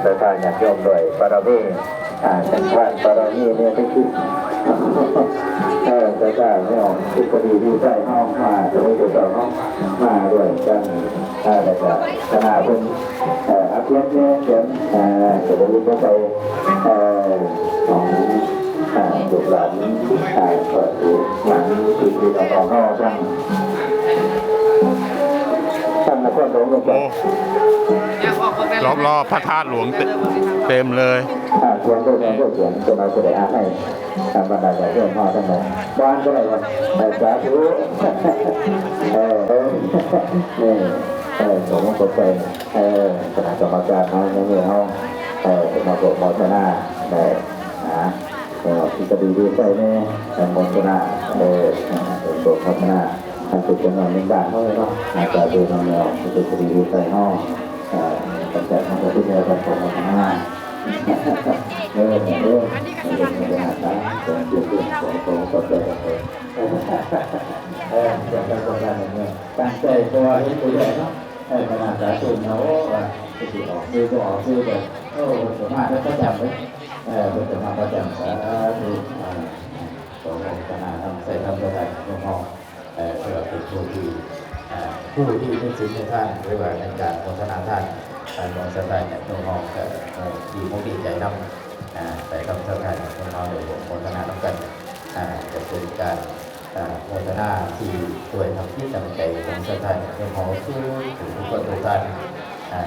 สถานญาติโยมด้วยบารมีจังหวัดบารมีเนี่ยไปคิดสถานไม่ออกทุกคดีที่ใส่ห้องมาจะไม่ติดต่อห้องมาด้วยกันแล้วก็คณะเป็นอัพเดทเนี่ยเขียนจะได้รู้ว่าไปของลูกหลานเปิดหลังที่เราต้องเข้าช่างนครหลวงลงไปรอบๆพระธาตุหลวงเต็มเลยเขียนตัวนี้ก็เขียนจะมาแสดงให้บรรดาญาติโยมพ่อทั้งหลายบ้านก็ได้ว่าสาธุนี่ผมก็กดไปคณะกรรมการเขาเนี่ยเขามาโปรโมทนาที่กระบี่ดีใจเนี่ยโมทนาโปรโมทนาทางสุดจังหวัดเมืองบ้านเขาเลยเนาะอาจจะดูน้องแนวที่กระบี่ดีใจห้องตั้งแต่ทางประเทศไทยกันโปรโมทนาตั้งใจตัวให้ตัวใหญ่เนาะขนาดสาธุเขาที่ออกซื้อก็ออกซื้อแบบสามารถจะจำไว้เป็นสามารถประจำสาธุตัวขนาดทำใส่ทำตัวใหญ่หลวงพ่อเพื่อเป็นผู้ที่เป็นสิ่งในท่านหรือว่าในการโฆษณาท่านมองสไตล์เนี่ยหลวงพ่อดีมุกดีใจนำแต่คำสไตล์หลวงพ่อโดยโฆษณาต้องกันจะเป็นการโฆษณาที่ช่วยทำที่ตั้งใจของสถานหลวงพ่อคือถึงทุกคนทุกท่าน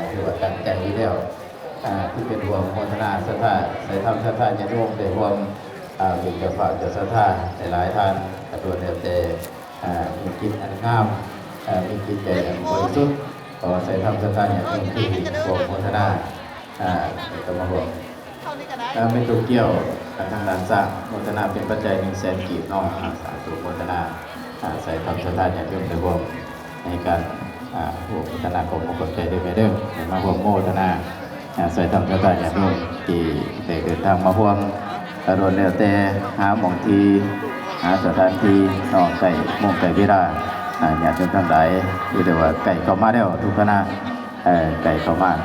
ที่ว่าตั้งใจที่แล้วที่เป็นรวมโฆษณาสถานในทำสถานยังร่วมในรวมเป็นเจ้าภาพเจ้าสถานหลายท่านโดยเดียวแต่มีจิตอันงามมีจิตใจอันบริสุทธิ์ขอใส่ทำสถานอย่างร่วมที่รวมโฆษณาจะมารวมไม่ถูกเกี่ยวทางด้านสร้างโฆษณาเป็นปัจจัย100,000 กีบน้องสาธุโฆษณาใส่ทำสถานอย่างร่วมในรวมในการโฆษณาของมงคลใจด้วยเดิมมาร่วมโฆษณาใส่ทำสถานอย่างร่วมที่ได้เดินทางมาร่วมรวมแล้วแต่หาหมองทีหาสถานที่นอกไก่มุ่งไก่วิราญาติโยมทั้งหลายที่เรียกว่าไก่เข้ามาแล้วทุกคณะไก่เข้ามาเ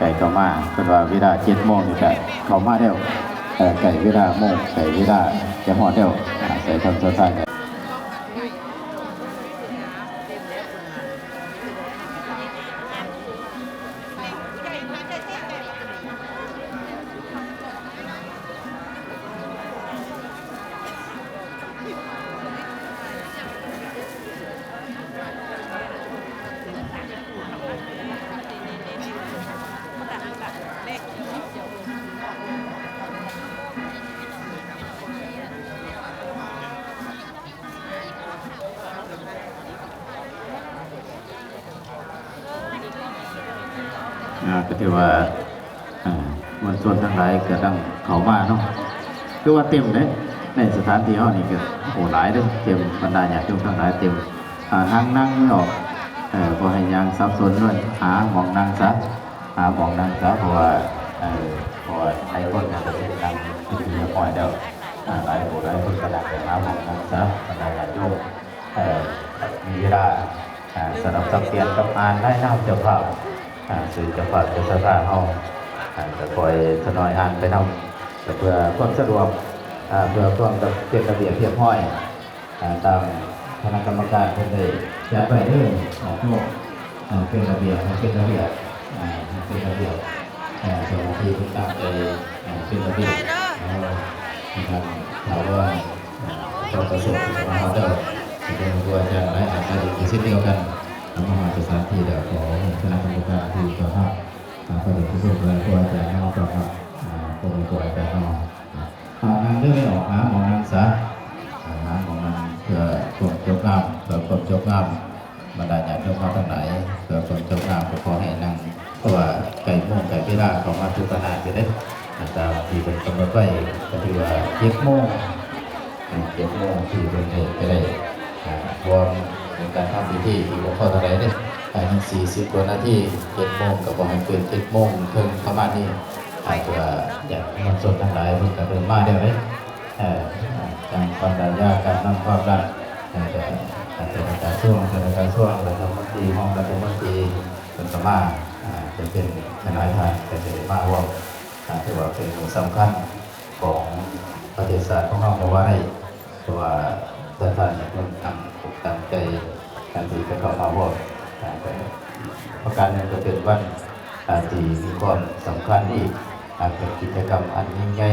ป็นว่าวิรา7 โมงนี่ก็เข้ามาแล้วไก่วิราโมงไก่วิราจะหอดแล้วใส่ทำสถานก็ถือว่าวันส่วนทั้งหลายก็ตั้งเขามาเนาะคือว่าเต็มเลยในสถานที่เขานี่ก็โหหลายเลยเต็มบรรดาญาติโยมทั้งหลายเต็มนั่งไม่ออกพอให้ยังซับซ้อนด้วยหาหมองนั่งซะเพราะว่าในคนจะเป็นนั่งที่มีคอยเดียวหลายคนกระดับหาหมองนั่งซะบรรดาญาติโยมมีเวลาสำหรับสังเกตกับอ่านได้น้ำเจ้าภาพสื่อจะฝากจะสถานห้องจะคอยสนอยอ่านไปนำเพื่อความสะดวกเพื่อความเป็นระเบียบเรียบร้อยตามคณะกรรมการเพื่อได้จัดไปเรื่องทุกเป็นระเบียบสมาธิทุกตั้งใจเป็นระเบียบนะครับถามว่าต้องประสบกับเราเดิมเป็นตัวอาจารย์หลายอาจารย์อีกเช่นเดียวกันมหาสถานที่เดียวของคณะกรรมการที่ต่อภาพประเด็นที่สุดเลยตัวอาจารย์นอกต่อภาพตัวอาจารย์นอกงานเรื่องไม่ออกหาหมอนังซะหาหมอนังเพื่อความจบงามบรรดาญาติโยมทั้งหลายเพื่อความจบงามขอให้นั่งเพราะว่าไก่ม่วงไก่พิราบของมาทุกขนาดจะได้ตามที่เป็นกำหนดไว้ก็คือว่า7 โมงที่เป็นเหตุจะได้รวมในการทำพิธีที่หลวงพ่อทำไรเนี่ยภายใน40 กว่านาที7 โมงกับบอกให้เกิน7 โมงถึงประมาณนี้อาจจะอยากมันสดทั้งหลายมันจะเดินมาเดี๋ยวนี้การความระยะการนำความรักการช่วงเราทำมันดีห้องเราทำมันดีเป็นสมาจะเป็นทนายทานจะเป็นมาว่า ถือว่าเป็นสิ่งสำคัญของประเทศชาติของเราเพราะว่าให้เพราะว่าสถานที่มันตั้งใจการที่จะเข้ามาร่วมประการหนึ่งก็เป็นวันที่มีความสำคัญอีกเป็นกิจกรรมอันยิ่งใหญ่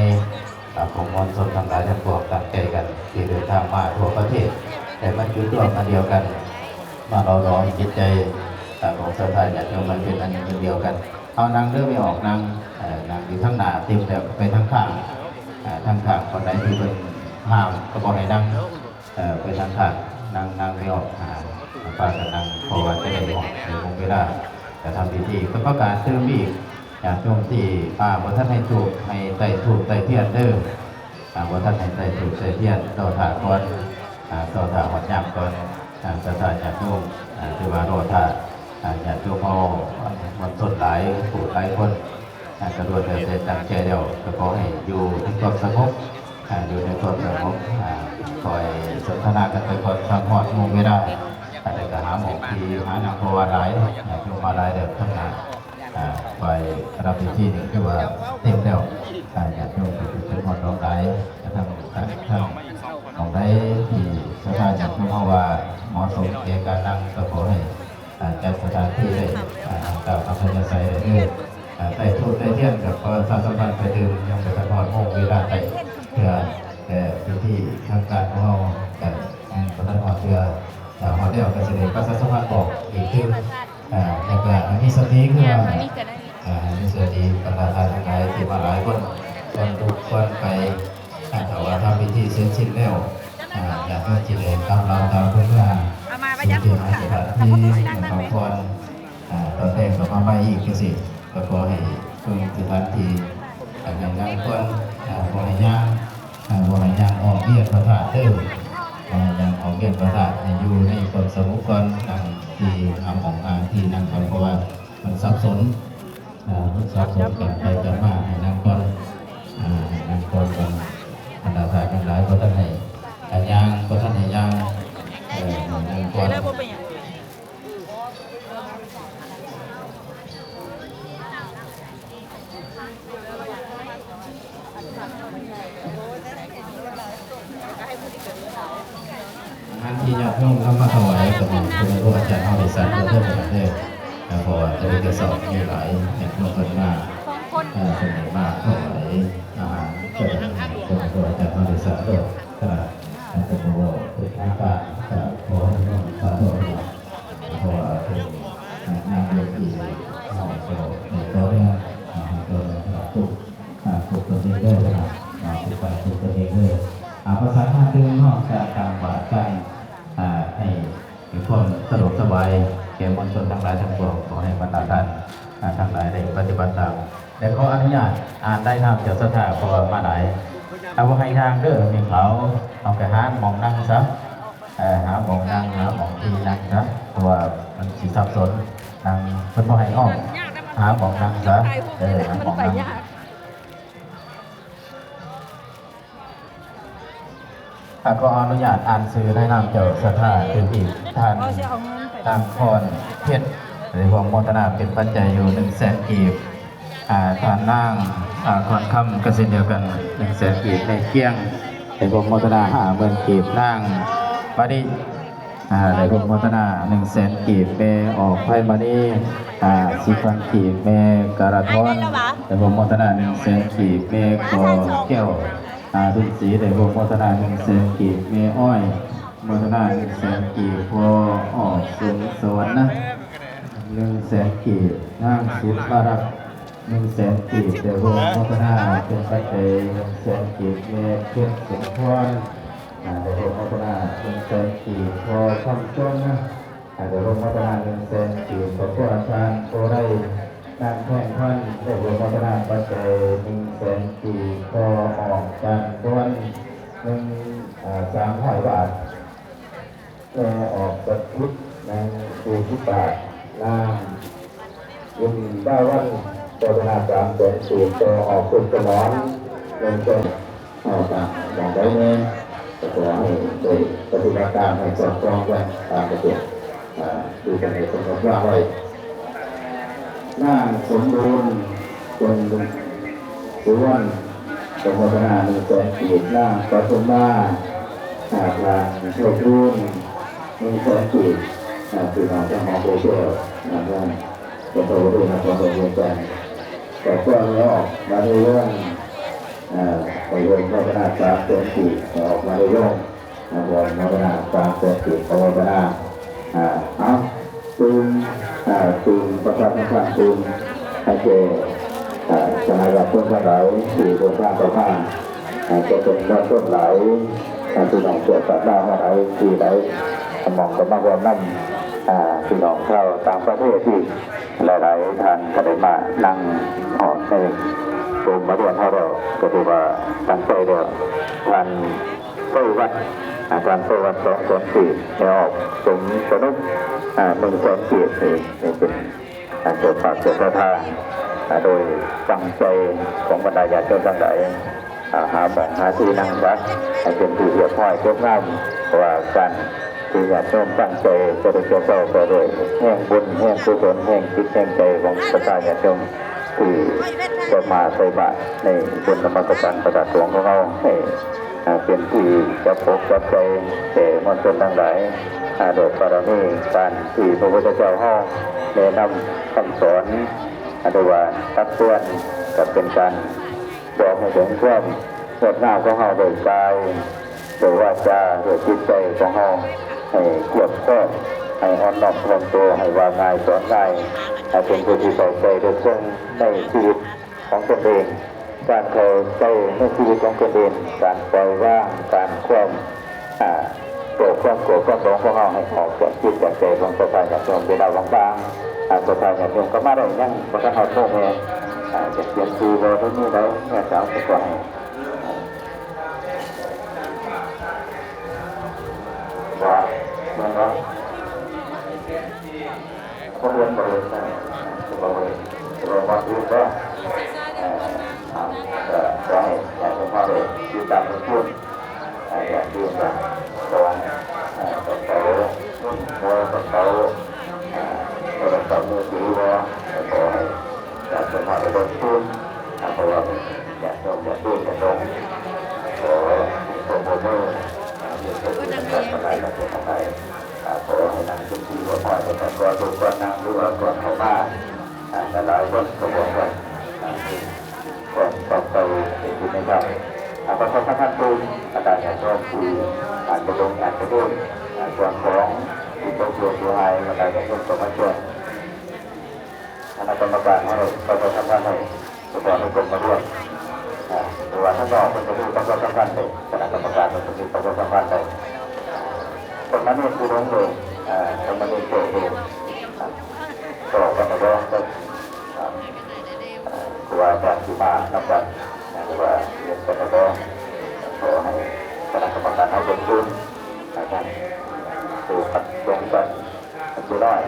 ของมวลชนทั้งหลายทั้งปวงตั้งใจกันที่เดินทางมาทั่วประเทศแต่มันจุดร่วมอันเดียวกันมาเราร้องจิตใจของสถานญาติโยมมันเป็นอันเดียวกันเอานางเริ่มไม่ออกนางอยู่ทั้งหน้าเต็มแล้วไปทั้งข้างทั้งข้างคนไหนที่เป็นห้ามก็บอกให้นั่งไปทั้งข้างนั่งไม่ออกป้าจะนั่งเพราะว่าจะได้ออกในวงเวลาจะทำพิธีก็ประกาศเติมอีกอย่างช่วงที่บนท่านให้ถูกให้ไต่ถูกไต่เทียนเด้อบนท่านให้ไต่ถูกไต่เทียนต่อถาก่อนต่อถาหัดยำก่อนสถานญาติโยมถือว่าโรธาญาติโยมเอามันสดหลายผู้หลายคนกระโดดแต่ตั้งใจเดียวก็ขอให้อยู่ในความสงบอยู่ในความสงบคอยสนทนากันไปก่อนทางหอดมุงไม่ได้แต่ก็หาหมอที่หานางโพวาร้ายโยมมาร้ายเดิมทั้งนั้นไปรับที่หนึ่งคือว่าเต็มแล้วอยากโยมเป็นคนร้องร้ายทั้งของได้ที่สถานจากที่เขาว่าเหมาะสมแก่การนั่งก็ขอให้จัดสถานที่ได้กล่าวคำพยาศัยได้ไต่ทูตไต่เทียนกับศาสนาไปดื่มยังไปสะพอนโมงเวลาไต่เพื่อพื้นที่ทางการของเราแต่ประธานหอเรือหอเดียวกันเสด็จพระสัสมาบอกอีกคือแล้วก็มีสติคือว่ามีสติประธานทั้งหลายที่มาหลายคนทุกคนไปแต่ว่าทำพิธีเสร็จสิ้นแล้วอยากให้จิตเองตามเราตามเพื่อนที่มาสถานที่ขอพรตอนแรกก็มาไม่อีกก็สิก็ขอให้ช่วงสถานที่อย่างนั่งคนบริยางออกเบี้ยประสาทเดิมยังออกเบี้ยประสาทอยู่ในความสงบก่อนนั่งที่ทำของงานที่นั่งก่อนเพราะว่ามันสับสนกันไปกันมาให้นั่งก่อนกันบรรดาสายกันหลายก็ท่านให้ย่างก็ท่านให้ย่างนั่งก่อนงานที่ญาติโยมเข้ามาถวายกับคุณครูอาจารย์เอาไปสานเพื่อประเทศเพราะว่าจะมีกระสอบมีหลายญาติโยมคนมากสมัยมากถวายอาหารเกิดคุณครูอาจารย์เอาไปสานด้วยขณะเป็นโบเป็นอาการขอให้น้องสาธุเพราะว่าเป็นงานเลี้ยงที่เราในตัวเรื่องตัวทุกตัวนี้ด้วยนะทุกตัวนี้ด้วยภาษาท่าเรื่องนอกจากการบาดใจให้มีความสะดวกสบายแก่มวลชนทั้งหลายทั้งปวงขอให้บรรดาท่านทั้งหลายได้ปฏิบัติตามและขออนุญาตอ่านได้นำเจ้าสถาเพราะว่ามาไหนเอาให้ทางเด้อมีเขาเอาไปหาหมองนั่งซะหาหมองนั่งหาหมองที่นั่งซะเพราะว่ามันสิสับสนนั่งเพิ่นบ่ให้อ้อมหาหมองนั่งซะหาหมองนั่งก็อนุญาตอ่านสื่อได้นำเจ้าสถาถึงอีกท่านตามพรเพชรหรือวงโมทนาเป็นปัจจัยอยู่100,000 กีบท่านนั่งคอนคำกระสินเดียวกัน100,000 กีบในเกี้ยงในวงโมทนา50,000 กีบนั่งมาดิในวงโมทนา100,000 กีบเมออกไพ่มาดิ10,000 กีบเมการะทอนในวงโมทนา100,000 กีบเมกอแก้วทุนสีในวงโมทนา100,000 กีบเมอ้อยโมทนา100,000 กีบพอออกสูงสวรรค์นะ100,000 กีบนั่งสุดบารัก100,000 กีบในวงโมทนาเป็นปัจจัย100,000 กีบเมเพื่อนสมพรในวงโมทนา100,000 กีบพอคำต้นนะในวงโมทนา100,000 กีบขอพระอาจารย์โอได้นางแข่งขันในวงโมทนาปัจจัย100,000 กีบพอออกจากด้วน300 บาทก็ออกจากพุทธนาง40 บาทนางยินบ้าวันโฆษณา300,000 กีบก็ออกคุณสมร100,000ออกจากบอกได้เนี่ยขอให้โดยปฏิบัติการให้สอดคล้องกันตามระเบียบดูกันในสมรภูมิว่าไว้นางสมบูรณ์คน ส่วนสมรนามีแสงกีดล่างปฐมมาหากลางโชครุ่นมีแสงกีดคือน้องเจ้าของโบเชลนะครับจะโตด้วยนะของโรงเรียนกันแต่ก็ไม่ออกมาในเรื่องไปเรื่องพัฒนาการแสงกีดออกมาในเรื่องนะครับพัฒนาการแสงกีดพัฒนาเอาตูนประชาสัมพันธ์ตูนให้เจสหายต้นข้าวไหลที่โครงการต่อมาจะเป็นด้านต้นไหลที่น้องเกิดจากด้านข้าวไหลที่ไหลมองกันมากกว่านั่นที่น้องเข้าต่างประเทศที่หลายๆทางก็ได้มานั่งหอในกลุ่มมาเรียนให้เราก็ถือว่าตั้งใจเดียวการเปิดวัดการเปิดวัด2 4ออกสมสนุก1 2 4นี่เป็นการเกิดปากเกิดท่าโดยตั้งใจของบรรดาญาติโยมทั้งหลายหาบ่องหาที่นั่งวัดให้เป็นที่เรียบร้อยเรียบง่ายเพราะว่าการที่ญาติโยมตั้งใจจะได้เกี่ยวข้องไปด้วยแห่งบุญแห่งกุศลแห่งจิตแห่งใจของบรรดาญาติโยมที่จะมาใส่บาตรในบุญธรรมกตันประดับหลวงของเราให้เป็นที่จับพบจับใจแต่มนุษย์ทั้งหลายโดยบารมีการที่พระพุทธเจ้าห้องแนะนำคำสอนโดยว่าตักเตือนกับเป็นการบอกให้ถึงความงดงามของเราโดยกายโดยวาจาโดยจิตใจของเราให้เกี่ยวข้องให้อ่อนน้อมถ่อมตัวให้วางง่ายสอนง่ายให้เป็นผู้ที่ใส่ใจโดยตรงในชีวิตของตนเองการเข้าใจในชีวิตของตนเองการปล่อยวางการควบความโกรธความหลงของเราให้ออกจากจิตจากใจของสภาพอย่างตรงเวลาบางๆสภาพอย่างตรงก็มาได้ยังบางครั้งเขาโทษแม่จะเขียนคือเราที่นี่ได้แม่สาวจะก่อนว่าเมื่อเราพวกเรียนบริษัทบริษัทเรามาดูว่าจะให้อยากจะพาไปยืดตามเพื่อนอยากยืดตามตอนเขามือถือว่าขอให้อยากจะพาไปโดนทุนเพราะว่าอยากจะตู้จะลงขอโปรโมเตอร์มีคนที่ทำอะไรก็จะทำอะไรขอให้นั่งทุกทีว่าพอจะก่อนทุกคนนั่งหรือว่าก่อนเขามาแต่หลายคนก็บอกว่าก่อนต่อไปเป็นที่ไม่ได้พระพุทธท่านตูนอาจารย์อยากจะคุยอาจจะลงอาจจะด้วยส่วนของที่ตัวตัวไทยมาได้ก็ต้องมาช่วยคณะกรรมการให้เราจะทำงานให้ตัวให้กรมมาด้วยหรือว่าท่านรองเป็นผู้ต้องรับการเลยคณะกรรมการเป็นผู้ต้องรับการเลยคนนั้นนี่คือน้องเลยคนนั้นนี่เกิดเองต่อกันมาแล้วก็ครูอาจารย์ที่มานับวันหรือว่าเรียนกันมาแล้วขอให้คณะกรรมการเอาเป็นผู้นะครับตัวปัดลงกันเป็นตัวน้อย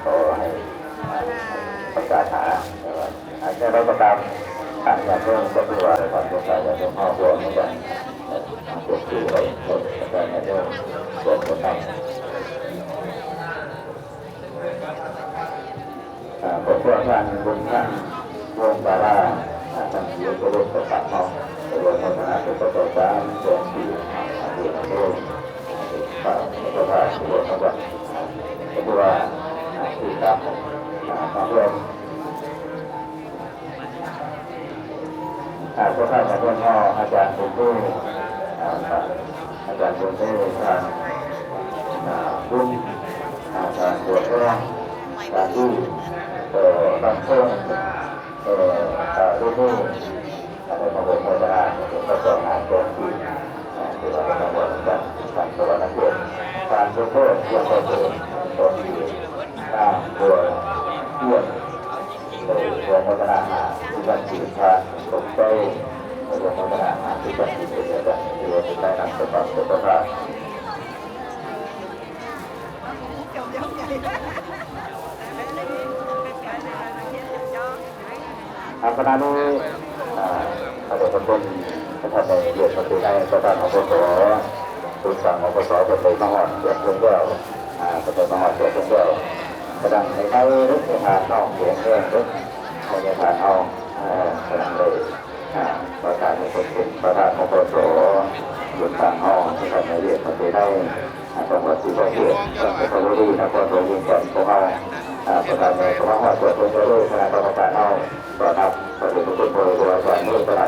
ขอให้ประกาศหาให้เราประกาศอย่างเรื่องก็คือว่าความสงสัยอย่างเรื่องข้อควรเหมือนกันตัวคือเราประกาศอย่างเรื่องตัวคนนั้นผมเชื่อว่าบนท่านวงบาราท่านเยี่ยมตัวประกาศเขาตัวพัฒนาตัวประกอบการตัวที่ตัวนั้นด้วยป่าตัวผ่าตัวทั้งหมดก็คือว่าที่ตามมาเพื่อพวกท่านมาด้วยพ่ออาจารย์บุญด้วยอาจารย์บุญด้วยการบุญการตรวจร่างการดูตั้งเพิ่มด้วยอะไรมาบอกว่าจะก็ต้องหาตัวที่ที่เราต้องบอกกันการตัวนักเรียนการดูเพิ่มตัวเพิ่มตัวที่ตัวเพื่อนตัวพัฒนาที่การสื่อสารตกใจตัวพัฒนาที่การสื่อสารที่เราจะได้นำไปปรับตัวประการขณะนี้อาจารย์เป็นท่านในเรียนมาถึงในประธานอบสผู้สั่งอบสจะไปมาหอดเกิดขึ้นแล้วจะไปมาหอดเกิดขึ้นแล้วกระดังในเขารถผ่านเอาเสียงเรื่องรถไม่ได้ผ่านเอากระดังเลย เป็นประธานของปสหยุดต่างห้องที่ทำในเรียนประเทศได้จังหวัดศรีสะเกษจังหวัดเพชรบุรีนครหลวงยิ่งจันทร์ของเราประธานในคณะหัวตัวเป็นเรื่องคณะกรรมการเอาต่อนับประเด็นเป็นตัวตัวก่อนเมื่อไหร่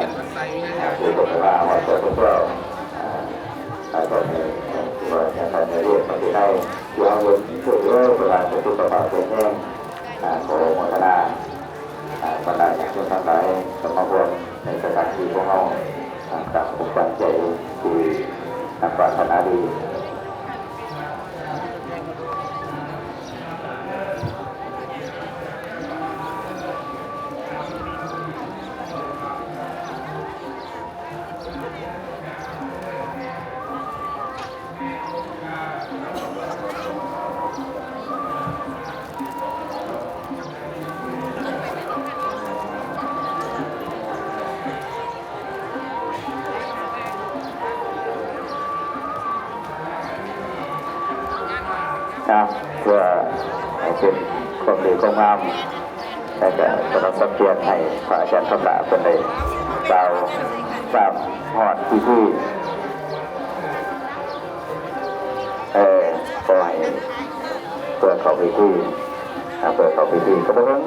คือผมว่าหัวตัวเป็นตัวตอนนี้ว่าจะทำในเรียนประเทศได้ที่เอาเงินช่วยเหลือประธานเป็นผู้ประกอบเป็นแห่งของวัฒนาประธานอย่างเช่นทั้งหลายสมบูรณ์ในสถานที่ของเราต่างผู้ตั้งใจที่ทำปรารถนาดีเพื่อให้เป็นความดีความงามและก็สำหรับสักเกียรติให้พระอาจารย์พระบาทเป็นในดาวทราบหอดที่ก็ให้เปิดเข้าไปที่เปิดเข้าไปที่ก็ต้อง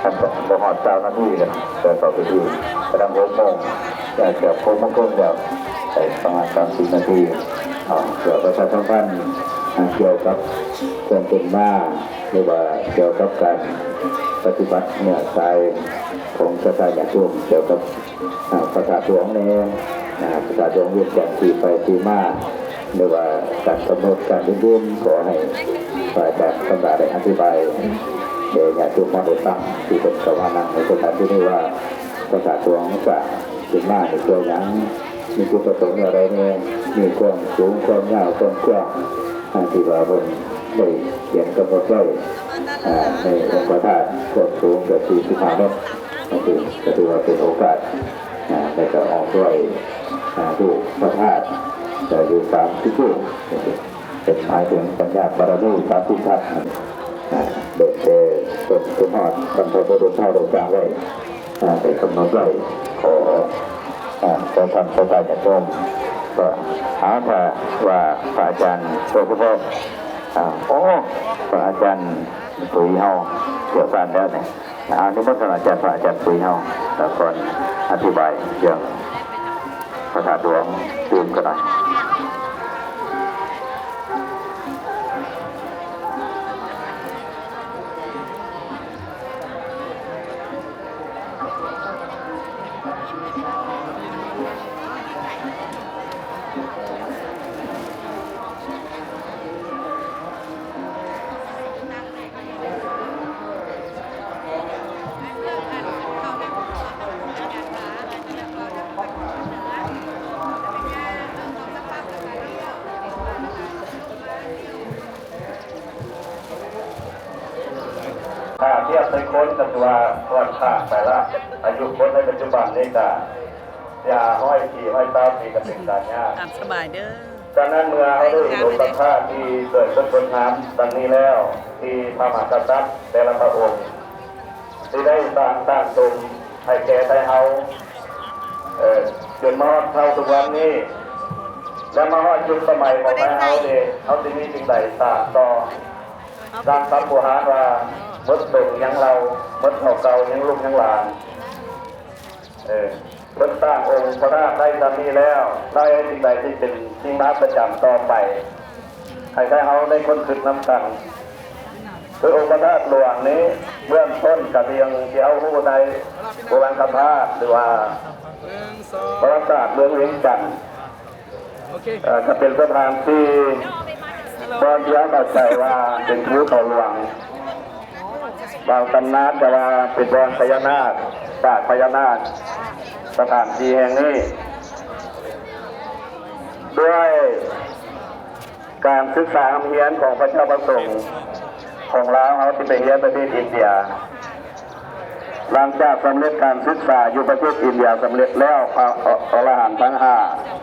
ทำบ่หอดเจ้าหน้าที่กันเปิดเข้าไปที่กระดังโมงจะเกือบโค้งโค้งเดียวใส่ประมาณ30 นาทีเกี่ยวกับประชาสัมพันธ์เกี่ยวกับความเป็นมาหรือว่าเกี่ยวกับการปฏิบัติเนื้อสายของสถานอย่างช่วงเกี่ยวกับประกาศหลวงเนี่ยประกาศหลวงเวียนจากที่ไปที่มาหรือว่าการกำหนดการยื่นขอให้ฝ่ายการกำหนดได้อธิบายเดี๋ยวอย่างช่วงมาได้ตั้งที่เป็นสมานังในสถานที่นี้ว่าประกาศหลวงจะเป็นมาในตัวอย่างมีจุดประสงค์อะไรเนี่ยมีความสูงความยาวความกว้างที่ว่าบนได้เขียนกำหนดไว้ในองค์พระธาตุความสูงกับ45 เมตรก็ถือว่าเป็นโอกาสในการออกด้วยดูพระธาตุจะอยู่3 ที่เป็นหมายถึงปัญญาบารมี30 ทัศน์เด็กเป็นคุณหอดบรรพบุรุษเท่าโดยกลางไว้เป็นกำหนดไว้ขอทำสไตล์จากต้นก็ถามว่าพระอาจารย์โสภพพระอาจารย์ปุยเฮาเกี่ยวกันแล้วเนี่ยนี่เมื่อพระอาจารย์ปุยเฮาแล้วก่อนอธิบายเรื่องพระธาตุหลวงตื่นกันหน่อยถ้าเทียบเป็นคนกับตัวก่อนข้าไปละอายุคนในปัจจุบันนี่ก็ยาห้อยขี่ห้อยเต้าปีกับเป็นการยากสบายเด้อดังนั้นเมื่อเขาได้ลงสัมภาษณ์ที่เกิดขึ้นบนน้ำดังนี้แล้วที่พระมหากษัตริย์แต่ละพระองค์ที่ได้สร้างตนให้แก่ไทยเอาจนมาเท่าทุกวันนี้และมาฮอดยุคสมัยของไทยเอาเดเขาจะมีสิ่งใดต่อการสัมผัสว่าเมื่อตรงยังเราเมื่อเก่ายังลูกยังหลานเพิ่งสร้างองค์พระธาตุได้ตามนี้แล้วได้สิ่งใดที่เป็นสิ่งนับประจำต่อไปให้ได้เขาได้คนขึ้นน้ำกันคือองค์พระธาตุหลวงนี้เบื้องต้นกระเทียงที่เอาผู้ใดโบราณคำพาดหรือว่าพระศาสตร์เมืองเวียงจันทร์จะเป็นสถานที่ตอนที่เขาใจว่าเป็นภูเขาหลวงบางตำนานแต่ว่าเป็นบอนพญานาคศาสตร์พญานาคสถานที่แห่งนี้ด้วยการศึกษาเรียนของพระเจ้าประสงค์ของเราเขาที่ไปเรียนประเทศอินเดียหลังจากสำเร็จการศึกษาอยู่ประเทศอินเดียสำเร็จแล้วพระอรหันต์ทั้ง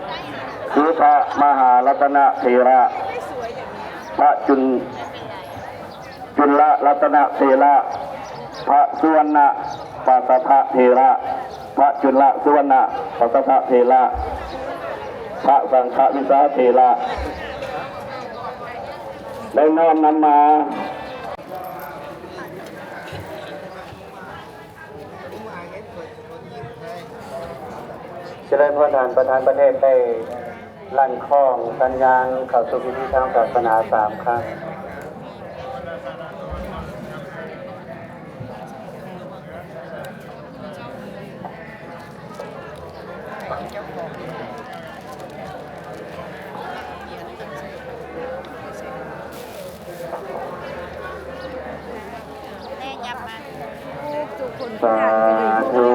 5คือพระมหารัตนเถระพระจุลรัตนเถระพระสุวรรณปัสสะเถระ พระจุลสุวรรณปัสสะเทระพระสังฆวิสาเทระได้น้อมนำมาเจริญพรทานประธานประเทศได้ลั่นคล้องสัญญาณเข้าสู่พิธีทางศาสนา3 ครั้งสาธุ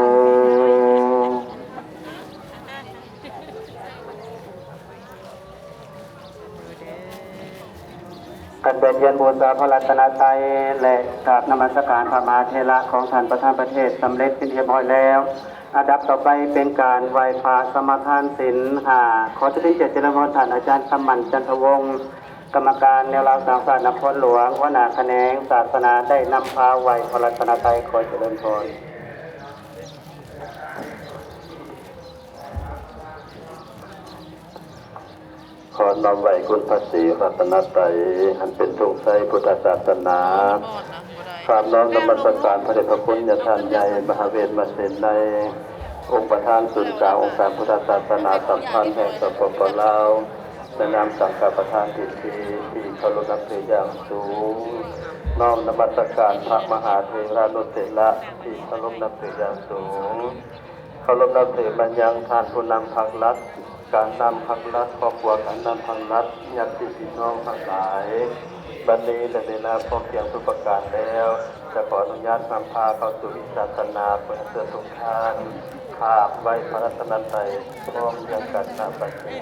กันเป็นเยียนบูชาพระรัตนตรัยและกราบนมัสการพระมหาเถระของท่านประธานประเทศสำเร็จเป็นที่เรียบร้อยแล้วอันดับต่อไปเป็นการไหว้พระสมทานศีลขอเจริญเจริญพรท่านอาจารย์สมันจันทวงศ์กรรมการแนวราวสังสารนครหลวงหัวหน้าแขนงศาสนาได้นำพาไหว้พระรัตนตรัยขอเจริญพรขอน้อมไหวคุณพระศรีรัตนตรัยอันเป็นธงชัยพุทธศาสนาความน้อมนมัสการพระเดชพระคุณญาท่านใหญ่มหาเวทมศิลป์ในองค์ประธานศูนย์กลางองค์การพุทธศาสนาสัมพันธ์แห่งสปป.ลาวในนามสังฆประธานที่เคารพนับถืออย่างสูงน้อมนมัสการพระมหาเถรานุเถระที่เคารพนับถืออย่างสูงเคารพนับถือมันยังท่านผู้นำพรรครัฐการนำพรรครัฐครอบครัวการนำพรรครัฐญาติพี่น้องทั้งหลายบัดนี้และในนามพร้อมเพียงทุกประการแล้วจะขออนุญาตนำพาเข้าสู่ศาสนาเพื่อเสื่อทุกท่านขาบไว้พระรัตนตรัยพร้อมยังกันณบัดนี้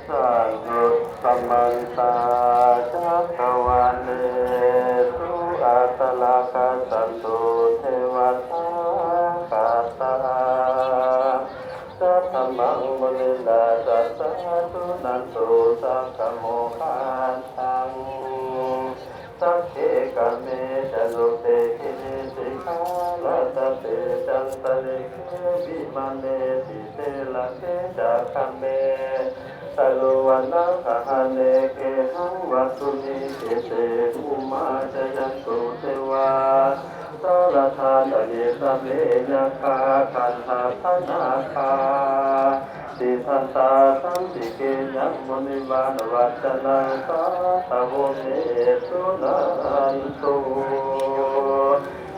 สาธุสัมมันตาจักขวาเลสุอัตตลกะสันตุเทวตาคัตตาสัทธมังมุนินาสัสสะตุนันตุสักขโมคันตังสักเขกะเมจะโลเตกินิสิกาลตเตจันตะเลเกวิมันเนติเตละเกจักขเมตโลวันนังคหเนเกหังวัตุนิเกเตอุมาจยันตุเทวาสารธานอเนกเมยคาคันธาธนาคาสิทันตาสัมปิเกยังมุนิวานวัจนังสาตโวเมสุนันตุ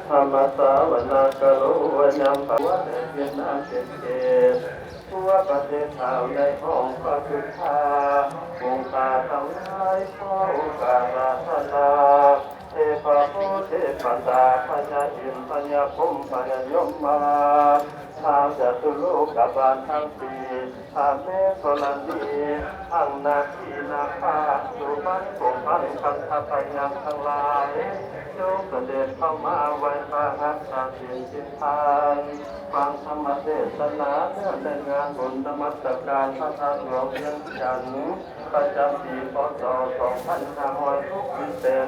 ธรรมสาวนาคโรยังภวะเดชนาเกเกทั่วประเทศชาวในห้องพระพุทธาองค์ตาทั้งหลายขอโอกาสราธนาเทพโพเทพตาพญาอินพญาพรหมพญายมมาชาวจตุโลกบาลทั้งสี่อาเมฆลันดีทั้งนาคีนาคาสุบันปงพันคันธพยังทั้งหลายโยกเสด็จเข้ามาไว้พระหัตถ์สินสิทานฟังธรรมเทศนาเนื่องในงานบุญนมัสการพระธาตุหลวงเวียงจันทร์ประจำปีพศ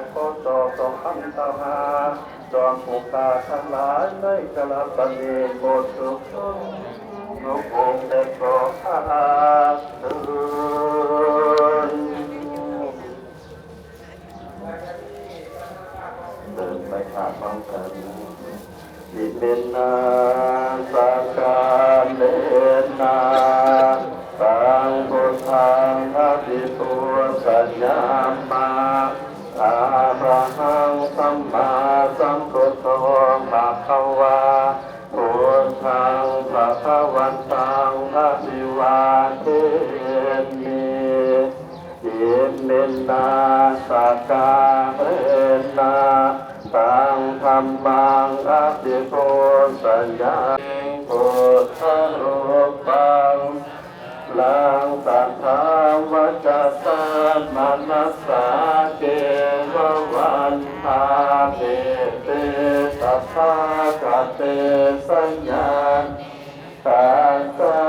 2567พศ2525จอมภูกาทั้งหลายในกาลปณีโบสถ์สุขนุภงเด็กโปรดอาตุนเดินไปขาดบังกันดิเป็นนาสักการเลนาตังพุทธังอภิปุสัญญามาอาหังสัมมาสัมพุทโธภะคะวาพุทธังภะคะวันตังอะภิวาเทมิอิมินาสักการนาตังธัมมังอภิปุสัญญาพุทธรูปังลังสัทธาวัจจามนัสสาเกววันทาเปเตสัทธากะเตสัญญาตาสะ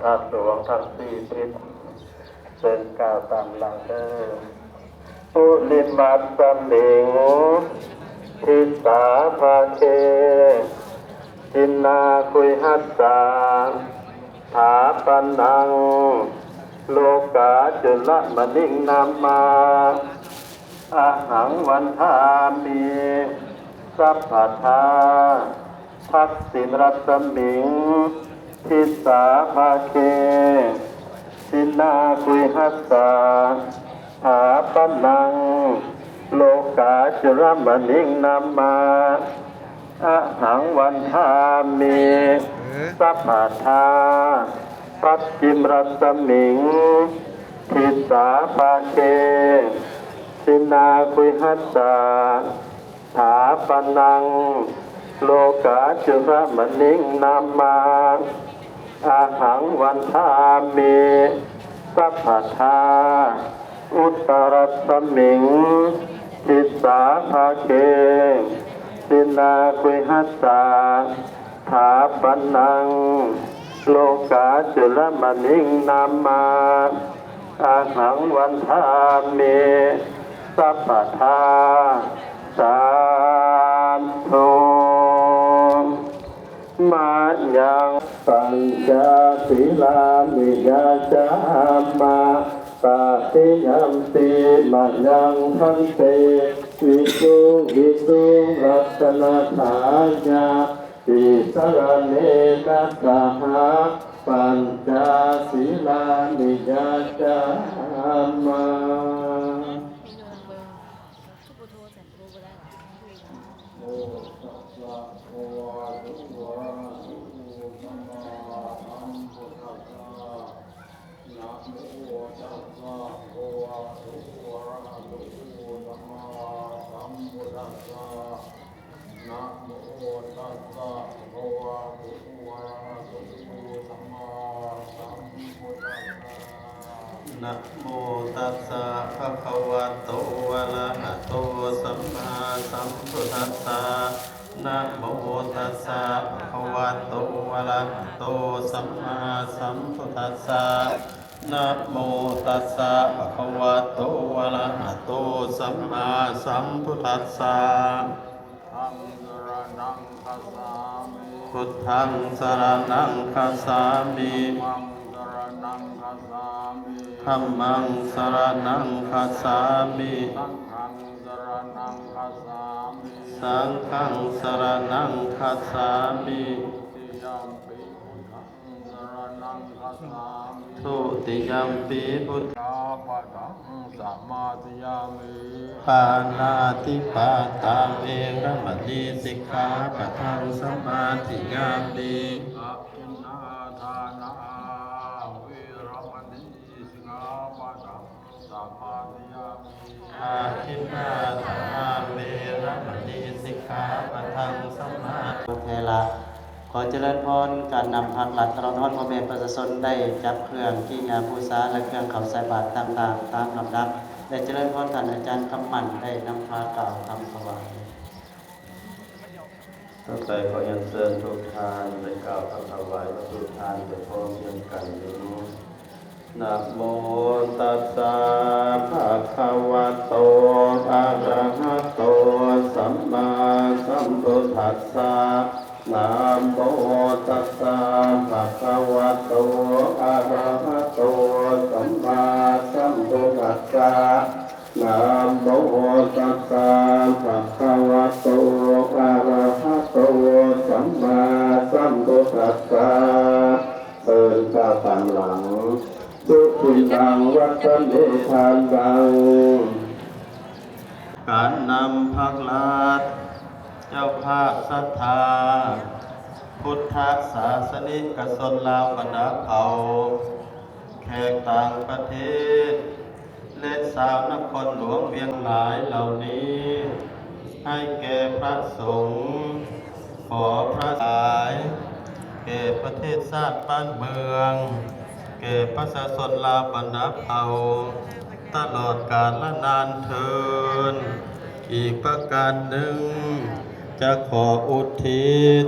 พระหลวงทั้งสี่ทิศเป็นกล่าวตามหลังเดิมอุลิมัตสัมมิงทิสาภาเคทินนาคุยหัสสาถาปันนังโลกาจุลมณิงนามาอาหังวันทามีสัพพทาทักษิณรัตมิงทิสาภาเคทินนาคุยหัสสาถาปันนังโลกาจุลมณิงนามาอะหังวันทามีสัพพทาปัจจิมรัตมิงทิสาภาเคทินาคุยหัสสาถาปันนังโลกาจุลมณิงนามาอะหังวันทามีสัพพทาอุตตรัสมิงทิสาภาเคทินาคุยหัสสาถาปันนังโลกาจุลมณิงนามาอาหังวันทามิสัพพทาสาธุมายังปัญจศีลานิยาจามาปาติยัมปิมายังทันเตวิสุวิสุรัตนาถายาติสรเนนะสหาปัญจศีลานิยาจามา นะโมตัสสะภะคะวะโตอะระหะโตสัมมาสัมพุทธัสสะนะโมตัสสะภะคะวะโตอะระหะโตสัมมาสัมพุทธัสสะนะโมตัสสะภะคะวะโตอะระหะโตสัมมาสัมพุทธัสสะพุทธังสรณังคัสสามิธัมมังสรณังคัสสามิสังฆังสรณังคัสสามิทุติยัมปิพุทธาปัสสัมมาทิยามิปานาติปาตาเวรมณีสิกขาปะทังสมาธิยามิอะอินนาทานาเวรมณีสิกขาปะทังสมาธิยามิอะอินนาทานาเวรมณีสิกขาปะทังสมาธิเทระขอเจริญพรการนำผักหลัดตลอดทอดพ่อแม่ประชาชนได้จับเครื่องกิยาภูษาและเครื่องเขาใส่บาตรต่างๆตามลำดับได้เจริญพรท่านอาจารย์คำมั่นได้นำพากล่าวคำถวายตั้งใจขอยันเชิญทุกทานได้กล่าวคำถวายวัตถุทานไปพร้อมเพรียงกันนี้นะโมตัสสะภะคะวะโตอะระหะโตสัมมาสัมพุทธัสสะนะโมตัสสะภะคะวะโตอะระหะโตสัมมาสัมพุทธัสสะนะโมตัสสะภะคะวะโตอะระหะโตสัมมาสัมพุทธัสสะเอิ้นข้าตามหลังสุขิตังวัฏเนทานดังการนำภักลัดเจ้าภาพศรัทธาพุทธศาสนิกชนลาวบรรดาเผ่าแขกต่างประเทศและชาวนครหลวงเวียงหลายเหล่านี้ให้แก่พระสงฆ์ขอพระสายแก่ประเทศชาติบ้านเมืองแก่ประชาชนลาวบรรดาเผ่าตลอดกาลและนานเทินอีกประการหนึ่งจะขออุทิศ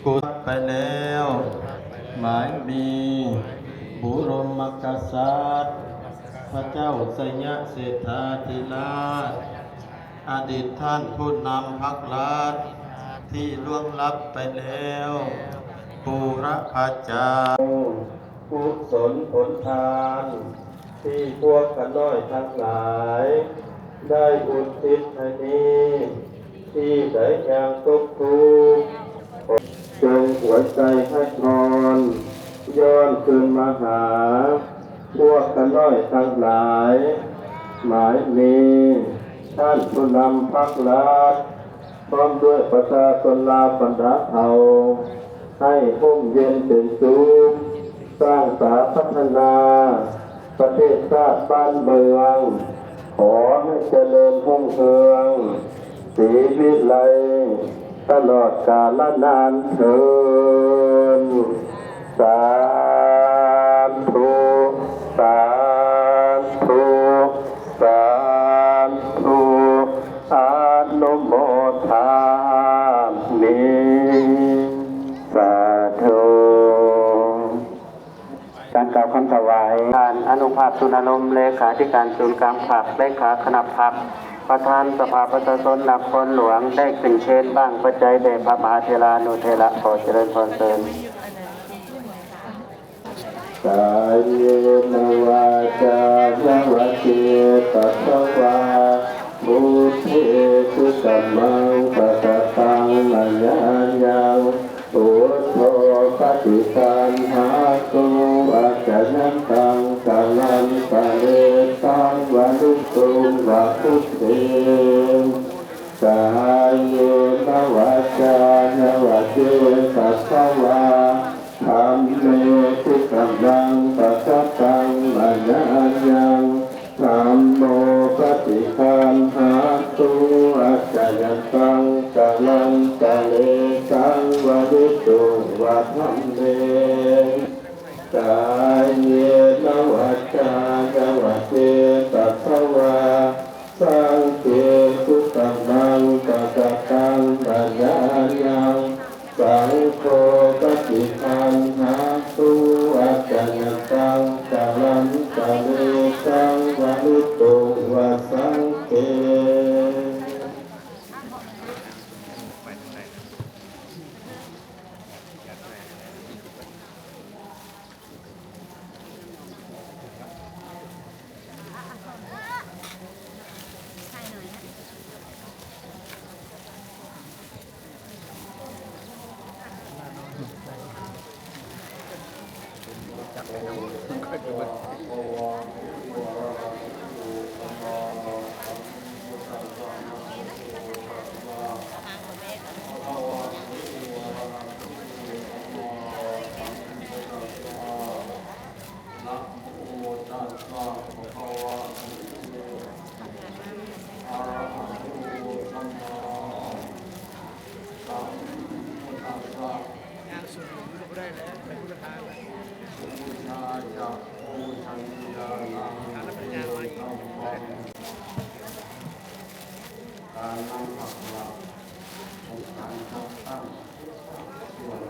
กุศลไปแล้วหมายมี บุรมกษัตริย์พระเจ้าสยามเศรษฐาธิราชอดีตท่านผู้นำพรรครัฐที่ล่วงลับไปแล้วปูระพาจารย์กุศลผลทานที่พวกกันน้อยทั้งหลายได้อุทิศให้นี้ที่ได้อย่างทุกทุกจงหัวใจให้นอนย้อนคืนมาหาพวกกันน้อยทั้งหลายหมายนี้ท่านผู้นำพรรครัฐพร้อมด้วยประชาชนลาวบรรดาเผ่าให้ร่มเย็นเป็นสุขสร้างสาพัฒนาประเทศชาติบ้านเมืองขอให้เจริญรุ่งเรืองศรีวิไลตลอดกาลนานเถิดสาธุสาธุสาธุอนุโมทามิสาธุการกล่าวคำถวายการอนุภาพสุนารมเลขาธิการศูนย์กลางพรรคเลขาคณะพรรคประธานสภาประชาชนนครหลวงได้ขึ้นเชิญบ้างปัจจัยแด่พระมหาเถรานุเถระขอเจริญพรเสริญกายเยนวาจานวะเจตัสสวาบุเทสุสัมมังปัสสังมัญญายังปุถโธปฏิคันหาตุอาจานันตังกาลันตะเลตังวะลุตุงวะพุทเทกายเยนวาจานวะเจตัสสวาธรรมเมตุกัมมังปัสสังมัญญายังธัมโมปฏิคันหาตุอาจายันตังกาลันตะเลตังวะลุตุงวะธัมเมกายเยนวาจานวะเจตัสสวาสังเกตุกัมมังปัสสังมัญญายังสังโฆปฏิคันหาตุอาจายันตังกาลันตะเลตังวะลุตุงวะสังเกการนั่งผักหลับของการทับตั้งส่วน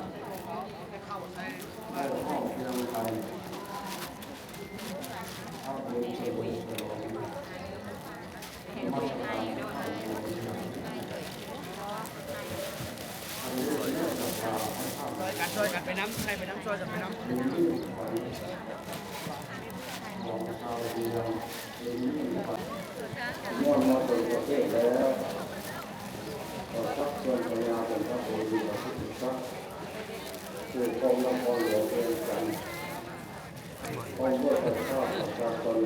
ได้ห้องเพียงใดเข้าไปเฉลิมฉลองมาตรการช่วยกันไปน้ำใครไปน้ำช่วยจะไปน้ำของชาวเมืองม่วนมาเป็นประเทศแล้วขอทักชวนพญาเป็นพระโพธิสัตว์สักคือองค์นครหลวงเป็นกันองค์เมื่อประชาชน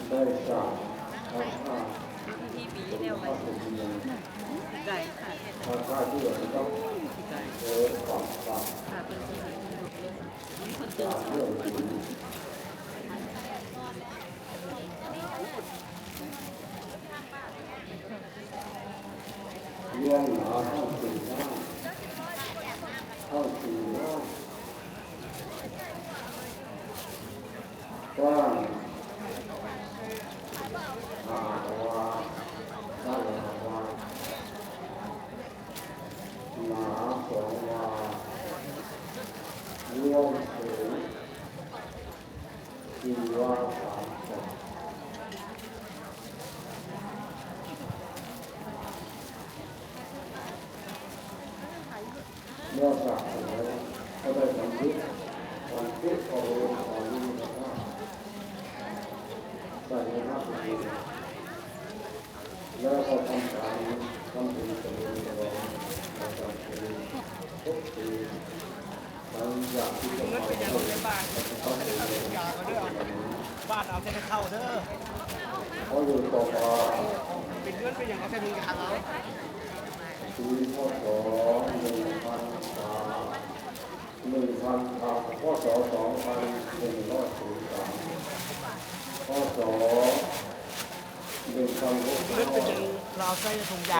ได้สร้างพระธาตุพระสุริยันพระธาตุที่เราต้องเดินฝั่งจากเรื่องถึงร่วงหนาเข้าสู่หน้าเข้าสู่หน้าว่างหาวาด้านหาวาหนาสองวาร่วงสู่ ชีวาสามเมื่อสามแล้วก็ได้สัมผัสวันที่โอ้ของนี้นะครับใส่ในน้ำดีแล้วก็ทำการทำเป็นตัวเองประจำปีทุกปีหลังจากที่จะ เงินเป็นยังไงบ้านเอาเงินเป็นยาก็เด้อบ้านเอาแค่เข้าเด้อ เขาอยู่ต่อมา เป็นเงินเป็นอย่างเอาแค่มีกระเอา ปีพศพศ2103พศ เงินเป็นยังเราใช้ถุงยา